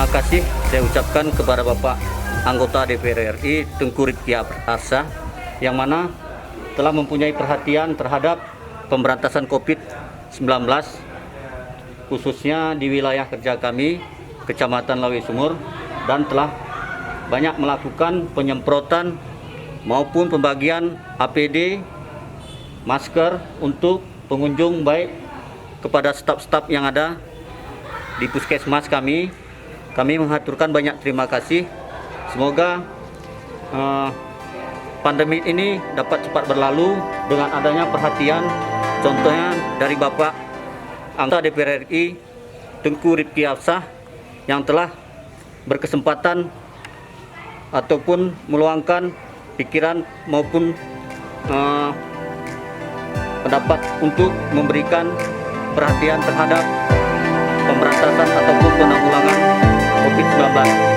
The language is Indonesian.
kasih saya ucapkan kepada Bapak anggota DPR RI Tengku Rifki Arsah yang mana telah mempunyai perhatian terhadap pemberantasan COVID-19 khususnya di wilayah kerja kami Kecamatan Lawi Sumur, dan telah banyak melakukan penyemprotan maupun pembagian APD, masker untuk pengunjung, baik kepada staf-staf yang ada di puskesmas kami. Kami mengaturkan banyak terima kasih. Semoga pandemi ini dapat cepat berlalu dengan adanya perhatian, contohnya dari Bapak anggota DPR RI Tengku Rifki Arsah yang telah berkesempatan ataupun meluangkan pikiran maupun pendapat untuk memberikan perhatian terhadap pemberantasan ataupun penanggulangan COVID-19.